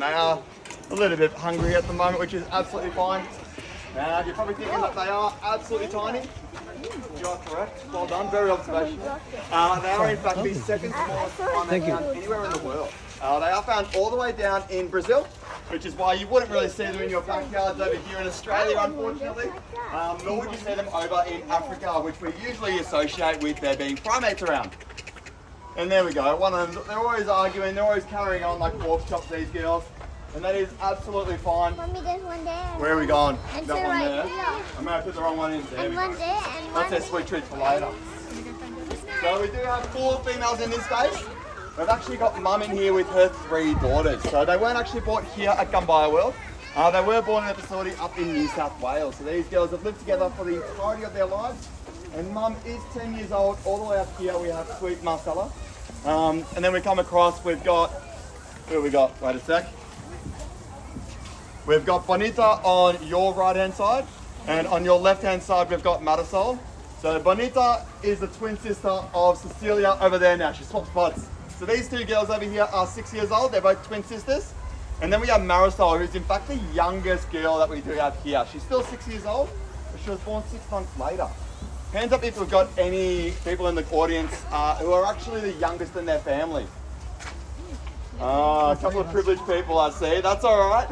They are a little bit hungry at the moment, which is absolutely fine. Now, you're probably thinking that they are absolutely tiny. You are correct. Well done. Very observational. They are in fact the second smallest primate found anywhere in the world. They are found all the way down in Brazil, which is why you wouldn't really see them in your backyards over here in Australia, unfortunately. Nor would you see them over in Africa, which we usually associate with there being primates around. And there we go. One of them, they're always arguing, they're always carrying on like pork chops, these girls. And that is absolutely fine. Mommy, there's one there. Where are we going? And That one right there. here. I may have put the wrong one in there. And one there and That's one their sweet treat for later. So we do have 4 females in this space. We've actually got mum in here with her 3 daughters. So they weren't actually bought here at Gumbuya World. They were born in a facility up in New South Wales. So these girls have lived together for the entirety of their lives. And mum is 10 years old. All the way up here we have sweet Marcella. And then we come across, we've got, who have we got? Wait a sec. We've got Bonita on your right hand side, and on your left hand side we've got Marisol. So Bonita is the twin sister of Cecilia over there now. She swaps spots. So these 2 girls over here are 6 years old. They're both twin sisters. And then we have Marisol, who's in fact the youngest girl that we do have here. She's still 6 years old, but she was born 6 months later. Hands up if we've got any people in the audience who are actually the youngest in their family. A couple of privileged people I see. That's all right.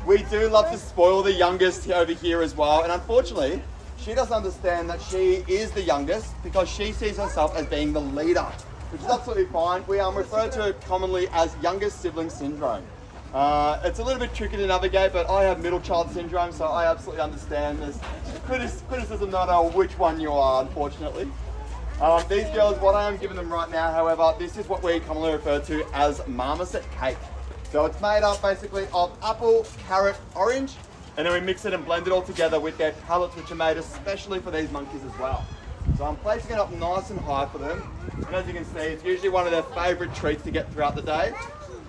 We do love to spoil the youngest over here as well. And unfortunately, she doesn't understand that she is the youngest because she sees herself as being the leader, which is absolutely fine. We refer to it commonly as youngest sibling syndrome. It's a little bit tricky to navigate, but I have middle child syndrome, so I absolutely understand this criticism no matter which one you are, unfortunately. These girls, what I am giving them right now, however, this is what we commonly refer to as marmoset cake. So it's made up basically of apple, carrot, orange, and then we mix it and blend it all together with their pellets, which are made especially for these monkeys as well. So I'm placing it up nice and high for them. And as you can see, it's usually one of their favourite treats to get throughout the day.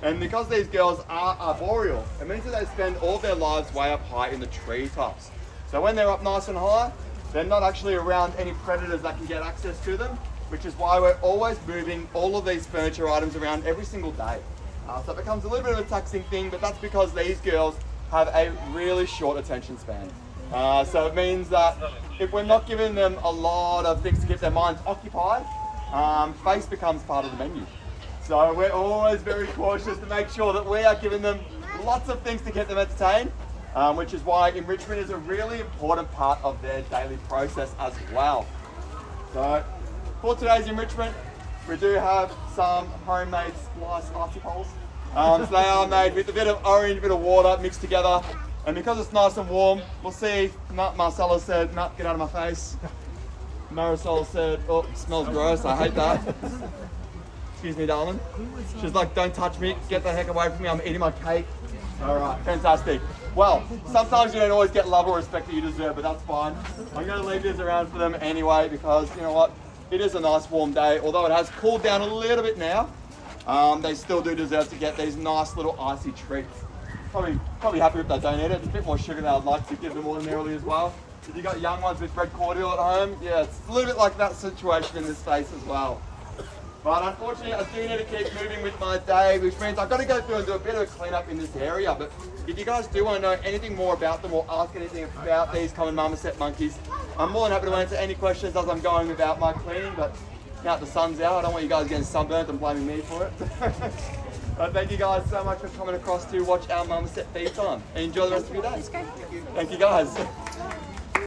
And because these girls are arboreal, it means that they spend all their lives way up high in the treetops. So when they're up nice and high, they're not actually around any predators that can get access to them, which is why we're always moving all of these furniture items around every single day. So it becomes a little bit of a taxing thing, but that's because these girls have a really short attention span. So it means that if we're not giving them a lot of things to keep their minds occupied, face becomes part of the menu. So we're always very cautious to make sure that we are giving them lots of things to keep them entertained, which is why enrichment is a really important part of their daily process as well. So for today's enrichment, we do have some homemade spliced icy poles. So they are made with a bit of orange, a bit of water mixed together. And because it's nice and warm, we'll see. Marcella said, "Nut, get out of my face." Marisol said, "Oh, it smells gross, I hate that." Excuse me, darling. She's like, "Don't touch me, get the heck away from me, I'm eating my cake." All right, fantastic. Well, sometimes you don't always get love or respect that you deserve, but that's fine. I'm gonna leave this around for them anyway because, you know what, it is a nice warm day. Although it has cooled down a little bit now, they still do deserve to get these nice little icy treats. Probably happy if they don't eat it. It's a bit more sugar than I'd like to give them ordinarily as well. If you got young ones with red cordial at home, yeah, it's a little bit like that situation in this space as well. But unfortunately, I do need to keep moving with my day, which means I've got to go through and do a bit of a cleanup in this area. But if you guys do want to know anything more about them or ask anything about these common marmoset monkeys, I'm more than happy to answer any questions as I'm going about my cleaning. But now that the sun's out, I don't want you guys getting sunburnt and blaming me for it. But thank you guys so much for coming across to watch our marmoset feed time. And enjoy the rest of your day. Thank you guys.